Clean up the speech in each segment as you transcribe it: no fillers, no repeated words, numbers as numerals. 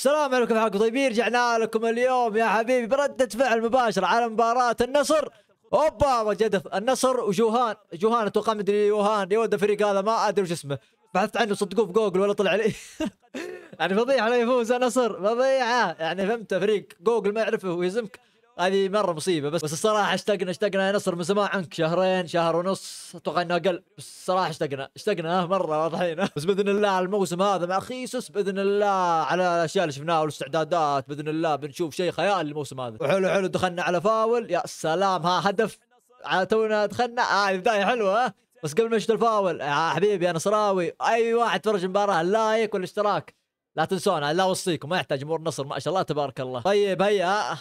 السلام عليكم يا حق طيبين، رجعنا لكم اليوم يا حبيبي بردة فعل مباشرة على مباراة النصر. اوبا وجدف النصر وجوهان اتوقع مدري يوهان يا ولد الفريق هذا ما ادري وش اسمه، بحثت عنه صدقوه في جوجل ولا طلع لي. يعني فضيحة لا يفوز النصر، فضيحة يعني فهمت، فريق جوجل ما يعرفه ويزمك، هذه مرة مصيبة. بس الصراحة اشتقنا يا نصر من زمان عنك، شهرين شهر ونص اتوقع انه اقل، بس الصراحة اشتقنا مرة واضحين. بس باذن الله الموسم هذا مع خيسوس باذن الله على الاشياء اللي شفناها والاستعدادات باذن الله بنشوف شيء خيالي الموسم هذا. وحلو دخلنا على فاول، يا سلام ها هدف على تونا دخلنا، بداية حلوة ها. بس قبل ما نشوف الفاول يا حبيبي يا نصراوي، اي واحد فرج المباراة اللايك والاشتراك لا تنسونا، لا اوصيكم ما يحتاج جمهور النصر ما شاء الله تبارك الله. طيب هيا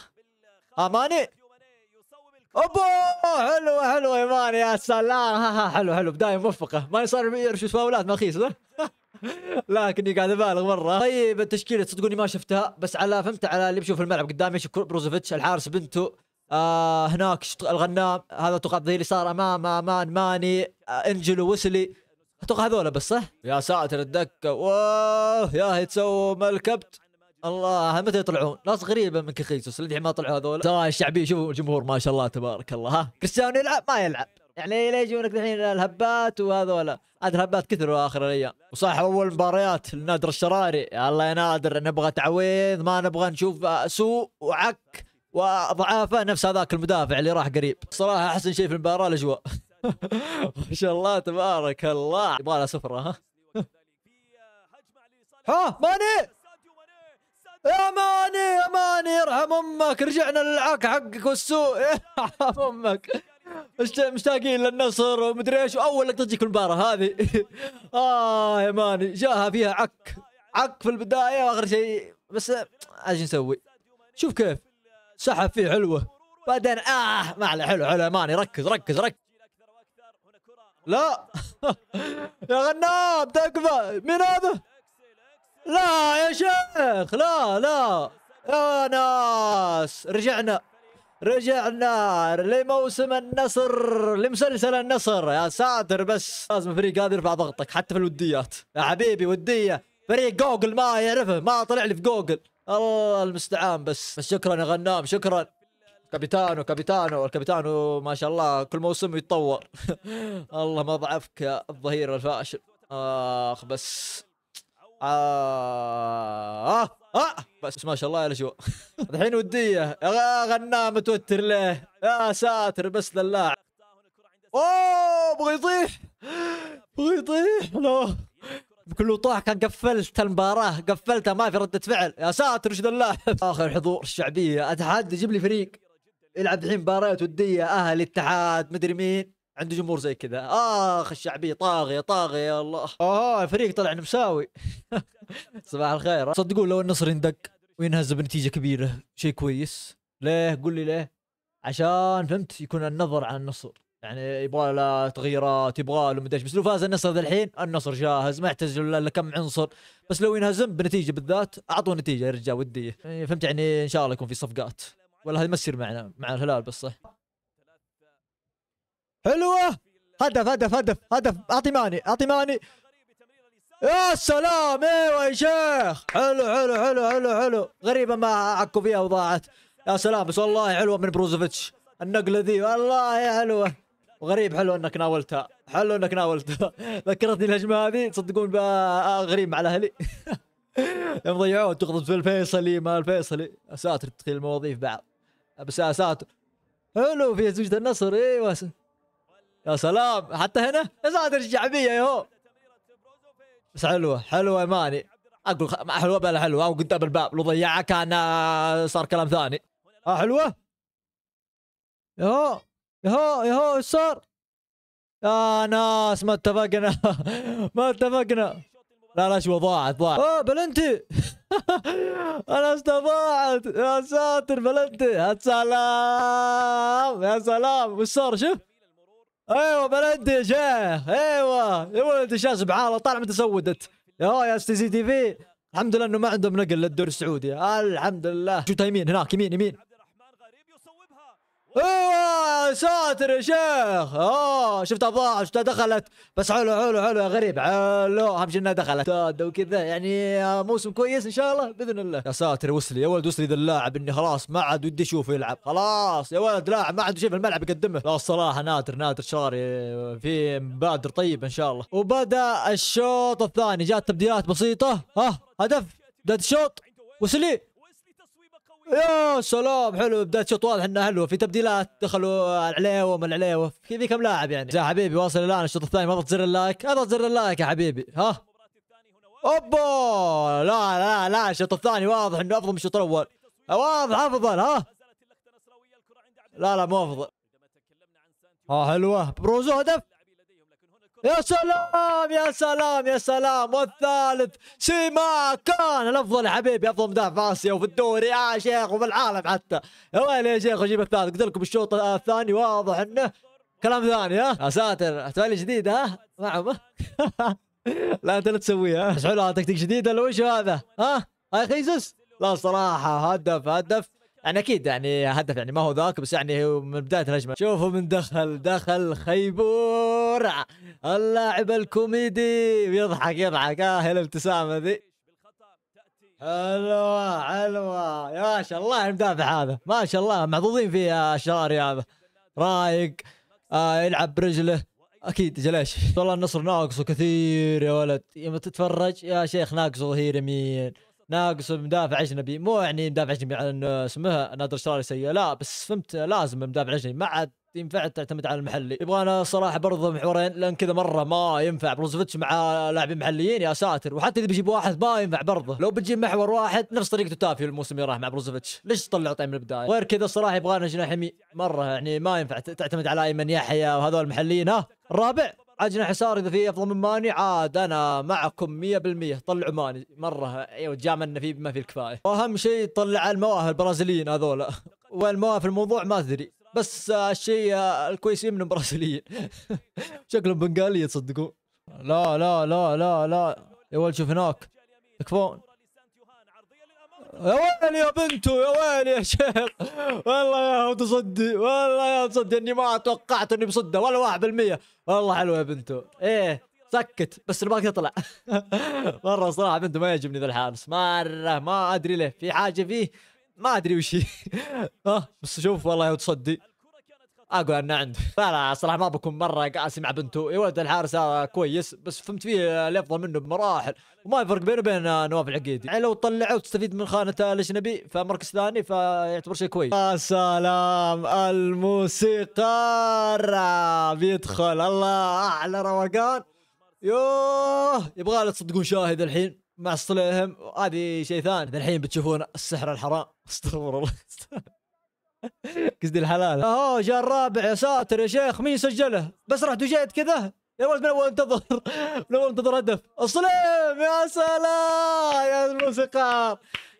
ماني اوبا حلوه يا ماني، يا سلام حلو بدايه موفقه، ما صار يعرف فاولات ما خيس. لكني قاعد ابالغ مره. طيب التشكيله تصدقوني ما شفتها، بس على فهمت على اللي بشوف الملعب قدامي بروزوفيتش الحارس بنتو، هناك الغنام هذا اتوقع ظهير يسار امام امان ماني، انجلو وسلي اتوقع هذولا بس صح. يا ساتر الدكه، واه يا يتسوى الكبت. الله متى يطلعون؟ ناس غريبه من كخيسوس الذي ما طلعوا هذول. سواء الشعبيه شوفوا الجمهور ما شاء الله تبارك الله. ها كريستيانو يلعب ما يلعب، يعني ليه يجونك الحين الهبات وهذولا؟ عاد الهبات كثروا اخر الايام. وصح اول مباريات لنادر الشراري، يا الله يا نادر نبغى تعويض، ما نبغى نشوف سوء وعك وضعافه نفس هذاك المدافع اللي راح قريب. صراحه احسن شيء في المباراه الاجواء. ما شاء الله تبارك الله، يبغى لها سفره. ها ماني يا ماني يرحم امك، رجعنا للعك حقك والسوء. يرحم امك، مشتاقين للنصر ومدري ايش، واول لقطه تجيك المباراه هذه. يا ماني جاها فيها عك في البدايه واخر شيء، بس ايش نسوي؟ شوف كيف سحب فيه حلوه بعدين ما عليه. حلو يا ماني، ركز لا. يا غنام تكفى، مين هذا؟ لا يا شيخ لا يا ناس، رجعنا لموسم النصر، لمسلسل النصر. يا ساتر، بس لازم الفريق هذا يرفع ضغطك حتى في الوديات يا حبيبي. ودية فريق جوجل ما يعرفه، ما طلع لي في جوجل، الله المستعان. بس شكرا يا غنام، شكرا. الكابيتانو ما شاء الله كل موسم يتطور. الله ما ضعفك يا الظهير الفاشل. بس بس ما شاء الله يا لجوء. الحين وديه يا غنام متوتر ليه؟ يا ساتر بس لله. بغى يطيح لا بكل طاح. كان قفلت المباراة، قفلتها ما في ردة فعل. يا ساتر وش ذا اللاعب. اخر حضور الشعبية، اتحدى جيب لي فريق يلعب الحين مباريات ودية، اهلي اتحاد مدري مين عنده جمهور زي كذا. الشعبية طاغية يا الله. الفريق طلع مساوي. صباح الخير. صدقوا لو النصر يندق وينهزم بنتيجة كبيرة شيء كويس. ليه؟ قول لي ليه؟ عشان فهمت يكون النظر على النصر، يعني يبغى له تغييرات، يبغى له مدري. بس لو فاز النصر ذا الحين النصر جاهز ما يحتاج الا كم عنصر. بس لو ينهزم بنتيجة بالذات اعطوا نتيجة يا رجال ودية، يعني فهمت، يعني ان شاء الله يكون في صفقات، ولا هذه ما تصير معنا مع الهلال بس صح. حلوة، هدف اعطي ماني. يا سلام، ايوه يا شيخ، حلو. غريبة ما عكوا فيها وضاعت. يا سلام، بس والله حلوة من بروزوفيتش النقلة ذي، والله يا حلوة. وغريب حلو انك ناولتها، ذكرتني الهجمة هذه تصدقون غريب مع الاهلي. يوم ضيعوه تغضب في الفيصلي ما الفيصلي. يا ساتر تدخل المواظيف بعض، بس يا ساتر حلو في زوجة النصر. ايوه يا سلام، حتى هنا يا ساتر الشعبية يهو. بس حلوة يا ماني، اقول حلوة بلا حلوة، او قدام الباب لو ضيعها كان صار كلام ثاني. حلوة يهو ايش صار؟ يا ناس ما اتفقنا. لا شو ضاعت بلنتي. انا ضاعت. يا ساتر بلنتي، يا سلام وش صار؟ شوف ايوه بلنتي يا شيخ، ايوه يا ولد الشاشه سبحان الله طالع متسودت. يا سي تي في، الحمد لله انه ما عندهم نقل للدوري السعودي، الحمد لله. شو يمين هناك، يمين ايوه ساتر يا شيخ. شفتها ضاع، شفتها دخلت، بس حلو حلو حلو يا غريب، حلو، اهم شيء انها دخلت وكذا يعني. موسم كويس ان شاء الله باذن الله. يا ساتر يا وسلي، يا ولد وسلي ذا اللاعب اني خلاص ما عاد ودي اشوفه يلعب، خلاص يا ولد لاعب ما عاد شيء في الملعب يقدمه. لا الصراحه نادر شاري في مبادر طيبه ان شاء الله. وبدا الشوط الثاني، جات تبديلات بسيطه. هدف بدايه الشوط وسلي. يا سلام حلو، بداية شوط واضح انها حلوه، في تبديلات دخلوا العليوه من العليوه، في كم لاعب يعني. يا حبيبي واصل الان الشوط الثاني، ما ضغط زر اللايك، اضغط زر اللايك يا حبيبي. اوبا، لا الشوط الثاني واضح انه افضل من الشوط الاول، واضح افضل. لا مو افضل. حلوه بروزو هدف. يا سلام يا سلام يا سلام، والثالث سيما كان الافضل يا حبيبي، افضل مدافع في اسيا وفي الدوري يا شيخ وفي العالم حتى. يا ويلي يا شيخ اجيب الثالث، قلت لكم الشوط الثاني واضح انه كلام ثاني. يا ساتر، تولي جديد معهم. لا انت لا تسويها. بس حلو تكتيك جديد ولا وش هذا؟ هاي خيسوس. لا صراحه هدف يعني اكيد يعني هدف، يعني ما هو ذاك، بس يعني هو من بدايه الهجمه. شوفوا من دخل خيبور اللاعب الكوميدي، ويضحك هي الابتسامه ذي. حلوه يا ما شاء الله المدافع هذا، ما شاء الله محظوظين فيه الشراري هذا، رايق. يلعب برجله اكيد جلاش. والله النصر ناقصه كثير يا ولد، يوم تتفرج يا شيخ ناقصه ظهير يمين، ناقص مدافع اجنبي، مو يعني مدافع اجنبي على انه اسمها نادر الشراري سيء، لا بس فهمت لازم مدافع اجنبي، ما عاد ينفع تعتمد على المحلي. يبغانا صراحه برضه محورين، لان كذا مره ما ينفع بروزوفيتش مع لاعبين محليين يا ساتر، وحتى اذا بيجيب واحد ما ينفع برضه. لو بتجيب محور واحد نفس طريقه تافيو الموسم اللي راح مع بروزوفيتش، ليش تطلعوا طيب من البدايه؟ غير كذا الصراحه يبغانا جناح يمين مره، يعني ما ينفع تعتمد على ايمن يحيى وهذول المحليين. الرابع عاد جناح يسار، اذا في افضل من ماني عاد انا معكم 100%، طلعوا ماني مره، ايوه جاملنا فيه بما فيه الكفايه. واهم شيء طلع المواهب البرازيليين هذول، والمواهب في الموضوع ما ادري، بس الشيء الكويس منهم برازيليين. شكلهم بنغالية تصدقون. لا يا ولد شوف هناك تكفون. يا ويلي يا بنتو، يا ويلي يا شيخ، والله يا تصدي، والله يا تصدي اني ما توقعت اني بصده ولا 1%. والله حلوه يا بنتو، سكت بس نبغاك تطلع. مره صراحه بنتو ما يعجبني ذا الحارس مره، ما ادري ليه، في حاجه فيه ما ادري وش هي. بس شوف والله يا تصدي اقول انه عنده. لا صراحه ما بكون مره قاسي مع بنتو، يا ولد الحارس هذا كويس، بس فهمت فيه اللي افضل منه بمراحل، وما يفرق بينه وبين نواف العقيدي، يعني لو طلعه وتستفيد من خانه الاجنبي فمركز ثاني فيعتبر شيء كويس. يا سلام، الموسيقار بيدخل، الله احلى روقان. يوه يبغى له تصدقون شاهد الحين مع الصليهم، هذه شيء ثاني. الحين بتشوفون السحر الحرام، استغفر الله. قصدي الحلال. جاء الرابع، يا ساتر يا شيخ، مين سجله؟ بس رحت وجيت كذا يا ولد، من اول انتظر من اول انتظر هدف الصليم. يا سلام يا الموسيقار،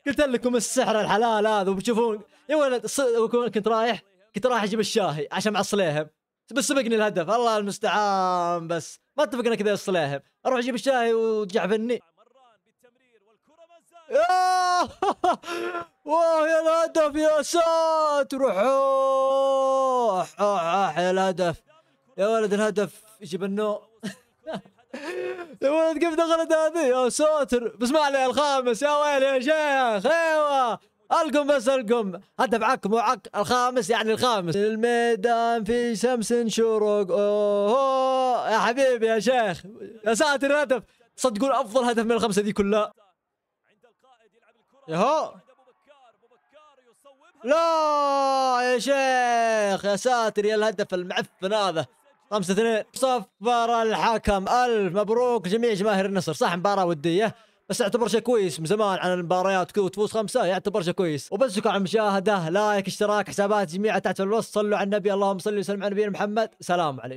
قلت لكم السحر الحلال هذا. وبتشوفون يا ولد كنت رايح اجيب الشاهي عشان مع الصليهم، بس سبقني الهدف، الله المستعان، بس ما اتفقنا كذا يا الصليهم، اروح اجيب الشاهي وتجعفني. واه يا الهدف يا ساتر، يا الهدف يا ولد، الهدف يجيب النوم. يا ولد كيف دخلت هذه يا ساتر، بس ما عليه الخامس يا ويل يا شيخ. ايوه القم هدف عكم وعك، الخامس يعني الخامس. الميدان في شمس شروق، يا حبيبي يا شيخ، يا ساتر هدف، صدقون افضل هدف من الخمسه دي كلها. ياهو لا يا شيخ، يا ساتر يا الهدف المعفن هذا. 5-2. صفر الحكم، الف مبروك جميع جماهير النصر. صح مباراة ودية بس يعتبر شيء كويس، من زمان عن المباريات كذا وتفوز 5 يعتبر شيء كويس. وبس على المشاهدة، لايك اشتراك، حسابات جميعها تحت في الوصف. صلوا على النبي، اللهم صل وسلم على نبينا محمد. سلام عليكم.